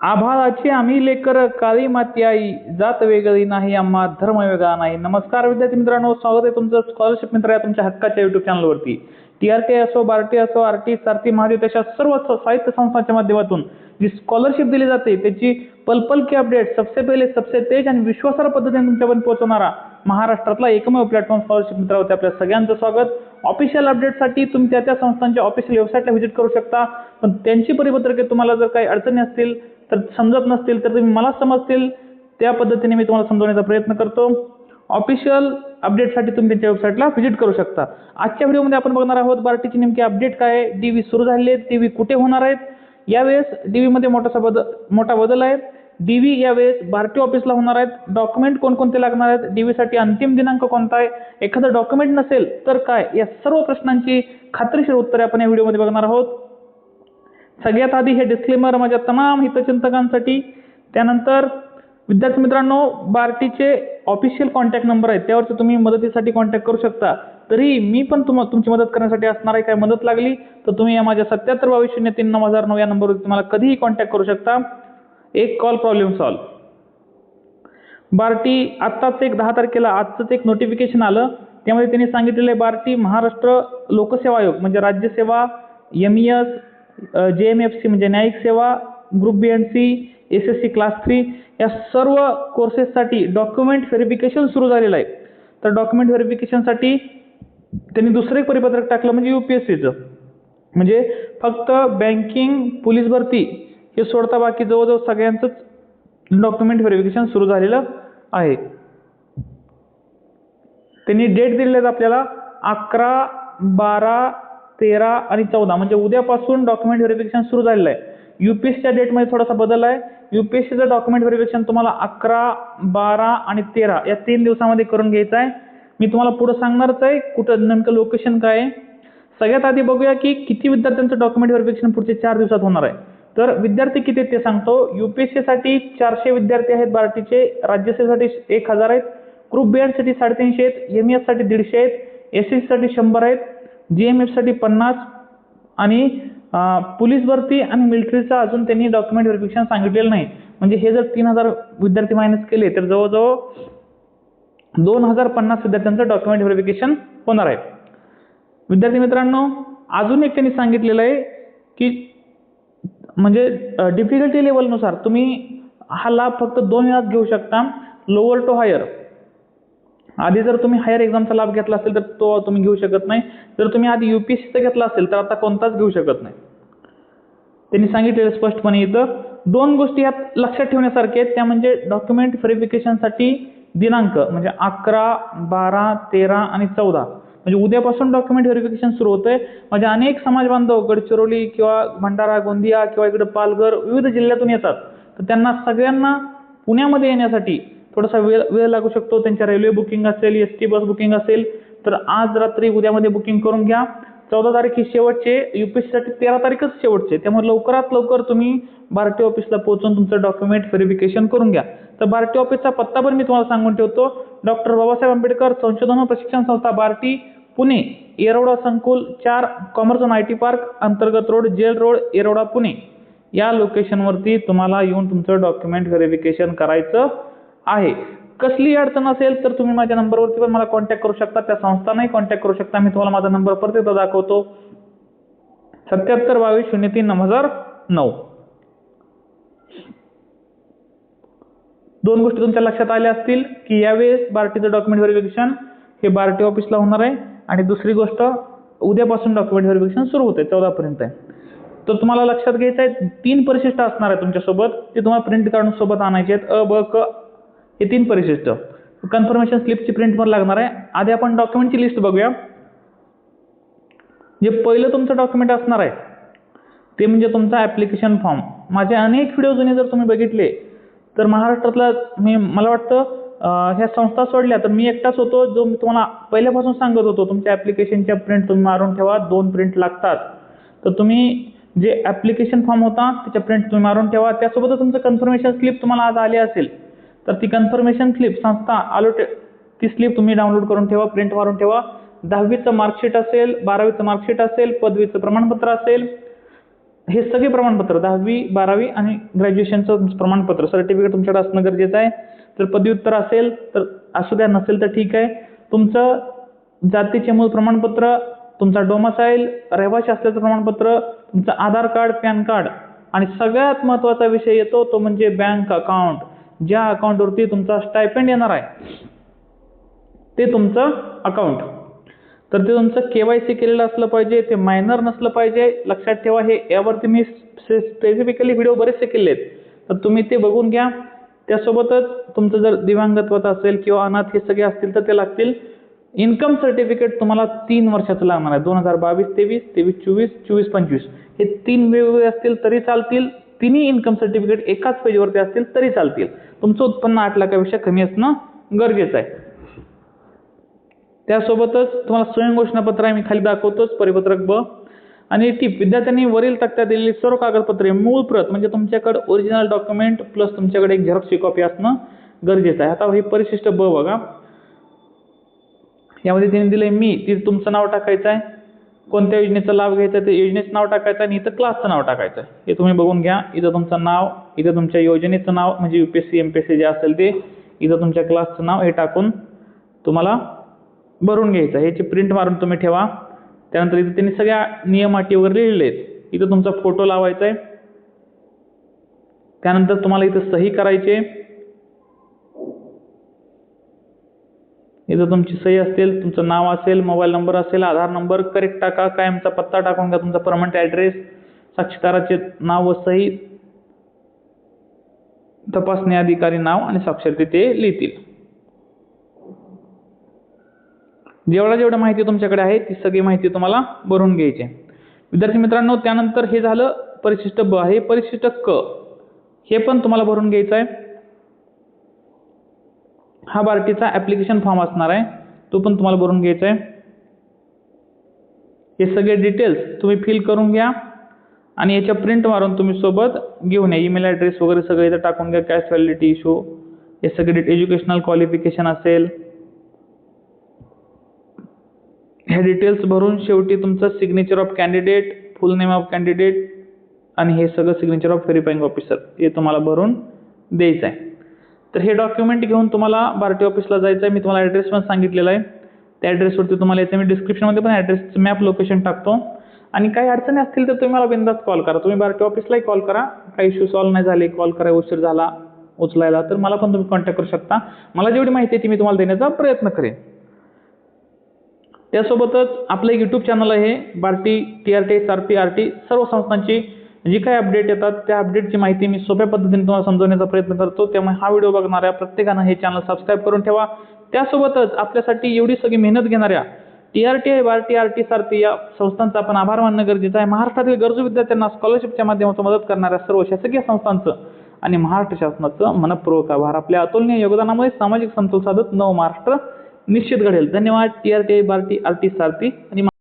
आभाळाची आम्ही लेकर काळी माती आई जात वेगळी नाही आम्हा धर्म वेगळा नाही. नमस्कार विद्यार्थी मित्रांनो, स्वागत आहे तुमचं स्कॉलरशिप मित्र या तुमच्या हक्काच्या युट्यूब चॅनलवरती. TRT असो, बार्टी असो, आरटी, सारथी, महादेव अशा सर्व साहित्य संस्थांच्या माध्यमातून जी स्कॉलरशिप दिली जाते त्याची पल की अपडेट सबसे पहिले सबसे तेज आणि विश्वासार्ह पद्धतीने तुमच्यापर्यंत पोहोचवणारा महाराष्ट्रातला एकमेव प्लॅटफॉर्म स्कॉलरशिप मित्रावरती आपल्या सगळ्यांचं स्वागत. ऑफिशियल अपडेटसाठी तुम्ही त्या संस्थांच्या ऑफिशियल वेबसाईटला व्हिजिट करू शकता. पण त्यांची परिपत्रके तुम्हाला जर काही अडचणी असतील तर समजत नसतील तर तुम्ही मला समजतील त्या पद्धतीने मी तुम्हाला समजवण्याचा प्रयत्न करतो. ऑफिशियल अपडेटसाठी तुम्ही त्यांच्या वेबसाईटला व्हिजिट करू शकता. आजच्या व्हिडिओमध्ये आपण बघणार आहोत बार्टीची नेमकी अपडेट काय आहे, डीव्ही सुरू झालेले आहेत, डीव्ही कुठे होणार आहेत, यावेळेस डीव्ही मध्ये मोठा बदल आहे. डीव्ही यावेळेस बार्टी ऑफिसला होणार आहेत. डॉक्युमेंट कोणकोणते लागणार आहेत, डीव्ही साठी अंतिम दिनांक कोणता आहे, एखादं डॉक्युमेंट नसेल तर काय, या सर्व प्रश्नांची खात्रीशीर उत्तरे आपण या व्हिडिओमध्ये बघणार आहोत. सगळ्यात आधी हे डिस्क्लेमर माझ्या तमाम हितचिंतकांसाठी. त्यानंतर विद्यार्थी मित्रांनो, बार्टीचे ऑफिशियल कॉन्टॅक्ट नंबर आहेत, त्यावरती तुम्ही मदतीसाठी कॉन्टॅक्ट करू शकता. तरी मी पण तुमची मदत करण्यासाठी असणार आहे. काय मदत लागली तर तुम्ही या माझ्या 7722039009 या नंबरवरती तुम्हाला कधीही कॉन्टॅक्ट करू शकता. एक कॉल प्रॉब्लेम सॉल्व. बार्टी आत्ताच 10 तारखेला आजच एक नोटिफिकेशन आलं, त्यामध्ये त्यांनी सांगितलेलं आहे बार्टी महाराष्ट्र लोकसेवा आयोग म्हणजे राज्यसेवा, MES, JMFC म्हणजे न्यायिक सेवा, ग्रुप BNC, SSC क्लास 3 या सर्व कोर्सेससाठी डॉक्युमेंट व्हेरिफिकेशन सुरू झालेलं आहे. तर डॉक्युमेंट व्हेरिफिकेशनसाठी त्यांनी दुसरं एक परिपत्रक टाकलं म्हणजे UPSCचं, म्हणजे फक्त बँकिंग, पोलीस भरती हे सोडता बाकी जवळजवळ सगळ्यांचंच डॉक्युमेंट व्हेरिफिकेशन सुरू झालेलं आहे. त्यांनी डेट दिलेले आहेत आपल्याला 11, 12, 13 आणि 14 म्हणजे उद्यापासून डॉक्युमेंट व्हेरिफिकेशन सुरू झालेलं आहे. UPSCच्या डेटमध्ये थोडासा बदल आहे. UPSCचं डॉक्युमेंट व्हेरिफिकेशन तुम्हाला 11, 12 आणि 13 या 3 दिवसामध्ये करून घ्यायचं आहे. मी तुम्हाला पुढे सांगणारच आहे कुठं नेमकं लोकेशन काय आहे. सगळ्यात आधी बघूया की किती विद्यार्थ्यांचं डॉक्युमेंट व्हेरिफिकेशन पुढचे 4 दिवसात होणार आहे. तर विद्यार्थी किती आहेत ते सांगतो. UPSCसाठी 400 विद्यार्थी आहेत बार्टीचे, राज्यसेवेसाठी 1000 आहेत, ग्रुप BNC साठी 350 आहेत, MES साठी 150 आहेत, SSC साठी 100 आहेत, JMF साठी 50 आणि पोलीस भरती आणि मिलिटरीचा अजून त्यांनी डॉक्युमेंट व्हेरिफिकेशन सांगितलेलं नाही. म्हणजे हे जर 3000 विद्यार्थी मायनस केले तर जवळजवळ 2050 विद्यार्थ्यांचं डॉक्युमेंट व्हेरिफिकेशन होणार आहे. विद्यार्थी मित्रांनो, अजून एक त्यांनी सांगितलेलं आहे की म्हणजे डिफिकल्टी लेवलनुसार तुम्ही हा लाभ फक्त 2 वेळात घेऊ शकता, लोअर टू हायर. आधी जर तुम्ही हायर एक्झामचा लाभ घेतला असेल तर तो तुम्ही घेऊ शकत नाही. जर तुम्ही आधी UPSCचा घेतला असेल तर आता कोणताच घेऊ शकत नाही. त्यांनी सांगितलेलं स्पष्टपणे इथं 2 गोष्टी यात लक्षात ठेवण्यासारख्या आहेत. त्या म्हणजे डॉक्युमेंट व्हेरिफिकेशनसाठी दिनांक म्हणजे 11, 12, 13 आणि 14 म्हणजे उद्यापासून डॉक्युमेंट व्हेरिफिकेशन सुरू होतंय. म्हणजे अनेक समाज बांधव गडचिरोली किंवा भंडारा, गोंदिया किंवा इकडे पालघर विविध जिल्ह्यातून येतात. तर त्यांना सगळ्यांना पुण्यामध्ये येण्यासाठी थोडासा वेळ लागू शकतो. त्यांच्या रेल्वे बुकिंग असेल, ST बस बुकिंग असेल तर आज रात्री उद्यामध्ये बुकिंग करून घ्या. 14 तारीख ही शेवटचे, UPSCसाठी 13 तारीखच शेवटचे. त्यामुळे लवकरात लवकर तुम्ही बार्टी ऑफिसला पोहोचून तुमचं डॉक्युमेंट व्हेरिफिकेशन करून घ्या. तर बार्टी ऑफिसचा पत्ता पण मी तुम्हाला सांगून ठेवतो. डॉक्टर बाबासाहेब आंबेडकर संशोधन व प्रशिक्षण संस्था बार्टी, पुणे, येरवडा संकुल 4, कॉमर्स झोन IT पार्क अंतर्गत road, jail road, Yerawada, Pune या लोकेशनवरती तुम्हाला येऊन तुमचं डॉक्युमेंट व्हेरिफिकेशन करायचं आहे. कसली अडचण असेल तर तुम्ही माझ्या नंबरवरती पण मला कॉन्टॅक्ट करू शकता, त्या संस्थांनाही कॉन्टॅक्ट करू शकता. मी तुम्हाला माझा नंबर परत एकदा दाखवतो, 7722039009. 2 गोष्टी तुमच्या लक्षात आल्या असतील की यावेळेस बार्टीचं डॉक्युमेंट व्हेरिफिकेशन हे बार्टी ऑफिसला होणार आहे आणि दुसरी गोष्ट उद्यापासून डॉक्युमेंट व्हेरिफिकेशन सुरू होते 14 पर्यंत आहे. तर तुम्हाला लक्षात घ्यायचं आहे 3 परिशिष्ट असणार आहे तुमच्यासोबत, ते तुम्हाला प्रिंट काढून सोबत आणायचे आहेत. अ, ब, क हे 3 परिशिष्ट. कन्फर्मेशन स्लिपची प्रिंट पण लागणार आहे. आधी आपण डॉक्युमेंटची लिस्ट बघूया. जे पहिलं तुमचं डॉक्युमेंट असणार आहे ते म्हणजे तुमचा ऍप्लिकेशन फॉर्म. माझे अनेक व्हिडिओ जुने जर तुम्ही बघितले तर महाराष्ट्रातला मला वाटतं ह्या संस्था सोडल्या तर मी एकटाच होतो जो मी तुम्हाला पहिल्यापासून सांगत होतो तुमच्या ऍप्लिकेशनच्या प्रिंट तुम्ही मारून ठेवा, 2 प्रिंट लागतात. तर तुम्ही जे ऍप्लिकेशन फॉर्म होता त्याच्या प्रिंट तुम्ही मारून ठेवा. त्यासोबतच तुमचं कन्फर्मेशन स्लिप तुम्हाला आज आली असेल तर ती कन्फर्मेशन स्लिप संस्था ती स्लिप तुम्ही डाउनलोड करून ठेवा, प्रिंट मारून ठेवा. 10वीचं मार्कशीट असेल, 12वीचं मार्कशीट असेल, पदवीचं प्रमाणपत्र असेल, हे सगळे प्रमाणपत्र 10वी 12वी आणि ग्रॅज्युएशनचं प्रमाणपत्र सर्टिफिकेट तुमच्याकडे असणं गरजेचं आहे. जर पदव्युत्तर असेल तर असू द्या, नसेल तर ठीक आहे. तुमचं जातीचे मूळ प्रमाणपत्र, तुमचा डोमासाईल, रहिवासी असल्याचं प्रमाणपत्र, तुमचं आधार कार्ड, पॅन कार्ड आणि सगळ्यात महत्त्वाचा विषय येतो तो म्हणजे बँक अकाउंट. ज्या अकाउंटवरती तुमचा स्टायपेंड येणार आहे ते तुमचं अकाउंट. तर ते तुमचं KYC केलेलं असलं पाहिजे, ते मायनर नसलं पाहिजे. लक्षात ठेवा, हे यावरती मी स्पेसिफिकली व्हिडिओ बरेचसे केले आहेत, तर तुम्ही ते बघून घ्या. त्यासोबतच तुमचं जर दिव्यांगत्वता असेल किंवा अनाथ हे सगळे असतील तर ते लागतील. इन्कम सर्टिफिकेट तुम्हाला 3 वर्षाचं लागणार आहे. 2022-23, 23-24, 24-25 हे 3 वेगवेगळे असतील तरी चालतील. तिन्ही इन्कम सर्टिफिकेट एकाच पेजवरती असतील तरी चालतील. तुमचं उत्पन्न 8 लाखापेक्षा कमी असणं गरजेचं आहे. त्यासोबतच तुम्हाला स्वयं घोषणापत्र आहे, मी खाली दाखवतोच, परिपत्रक ब. आणि टिप, विद्यार्थ्यांनी वरील तक्त्यात दिलेली सर्व कागदपत्रे मूळ प्रत म्हणजे तुमच्याकडे ओरिजिनल डॉक्युमेंट प्लस तुमच्याकडे एक झेरॉक्सची कॉपी असणं गरजेचं आहे. आता हे परिशिष्ट ब बघा, यामध्ये त्यांनी दिलंय मी, ती तुमचं नाव टाकायचं आहे, कोणत्या योजनेचा लाभ घ्यायचा ते योजनेचं नाव टाकायचं आणि इथं क्लासचं नाव टाकायचं आहे. हे तुम्ही बघून घ्या. इथं तुमचं नाव, इथं तुमच्या योजनेचं नाव म्हणजे UPSC MPSC जे असेल ते, इथं तुमच्या क्लासचं नाव हे टाकून तुम्हाला भरून घ्यायचं. ह्याची प्रिंट मारून तुम्ही ठेवा. त्यानंतर इथं त्यांनी सगळ्या नियम अटी वगैरे लिहिलेले आहेत. इथं तुमचा फोटो लावायचा आहे. त्यानंतर तुम्हाला इथं सही करायची आहे. इथं तुमची सही असेल, तुमचं नाव असेल, मोबाईल नंबर असेल, आधार नंबर करेक्ट टाका, कायमचा पत्ता टाकून घ्या, तुमचा परमनंट ॲड्रेस, साक्षीदाराचे नाव व सही, तपासणी अधिकारी नाव आणि साक्षरते ते लिहितील. जेवढा माहिती तुमच्याकडे आहे ती सगळी माहिती तुम्हाला भरून घ्यायची आहे. विद्यार्थी मित्रांनो, त्यानंतर हे झालं परिशिष्ट ब. हे परिशिष्ट क हे पण तुम्हाला भरून घ्यायचं आहे. हा बार्टीचा ॲप्लिकेशन फॉर्म असणार आहे, तो पण तुम्हाला भरून घ्यायचा आहे. हे सगळे डिटेल्स तुम्ही फिल करून घ्या आणि याच्या प्रिंट मारून तुम्ही सोबत घेऊन या. ईमेल ॲड्रेस वगैरे सगळं इथं टाकून घ्या. कॅश व्हॅलिडिटी इश्यू हे सगळे, एज्युकेशनल क्वालिफिकेशन असेल, हे डिटेल्स भरून शेवटी तुमचं signature of candidate, full name of candidate आणि हे सगळं सिग्नेचर ऑफ व्हेरीफाईंग ऑफिसर हे तुम्हाला भरून द्यायचं आहे. तर हे डॉक्युमेंट घेऊन तुम्हाला बार्टी ऑफिसला जायचं आहे. मी तुम्हाला ॲड्रेस पण सांगितलेला आहे. त्या ॲड्रेसवरती तुम्हाला याचं मी डिस्क्रिप्शनमध्ये पण ॲड्रेसचं मॅप लोकेशन टाकतो. आणि काही अडचणी असतील तर तुम्ही मला बिनधास्त कॉल करा. तुम्ही बार्टी ऑफिसलाही कॉल करा. काही इश्यू सॉल्व्ह नाही झाले, कॉल करायला उशीर झाला उचलायला, तर मला पण तुम्ही कॉन्टॅक्ट करू शकता. मला जेवढी माहिती आहे ती मी तुम्हाला देण्याचा प्रयत्न करेन. त्यासोबतच आपलं एक यूट्यूब चॅनल आहे, बार्टी TRT SRP RT सर्व संस्थांची जी काही अपडेट येतात त्या अपडेटची माहिती मी सोप्या पद्धतीने तुम्हाला समजवण्याचा प्रयत्न करतो. त्यामुळे हा व्हिडिओ बघणाऱ्या प्रत्येकानं हे चॅनल सबस्क्राईब करून ठेवा. त्यासोबतच आपल्यासाठी एवढी सगळी मेहनत घेणाऱ्या TRT बार्टी RT SRP या संस्थांचा आपण आभार मानणं गरजेचं आहे. महाराष्ट्रातील गरजू विद्यार्थ्यांना स्कॉलरशिपच्या माध्यमातून मदत करणाऱ्या सर्व शासकीय संस्थांचं आणि महाराष्ट्र शासनाचं मनपूर्वक आभार. आपल्या अतुलनीय योगदानामुळे सामाजिक समतोल साधत नव महाराष्ट्र निश्चित घडेल. धन्यवाद. TRT बार्टी RT SRP आणि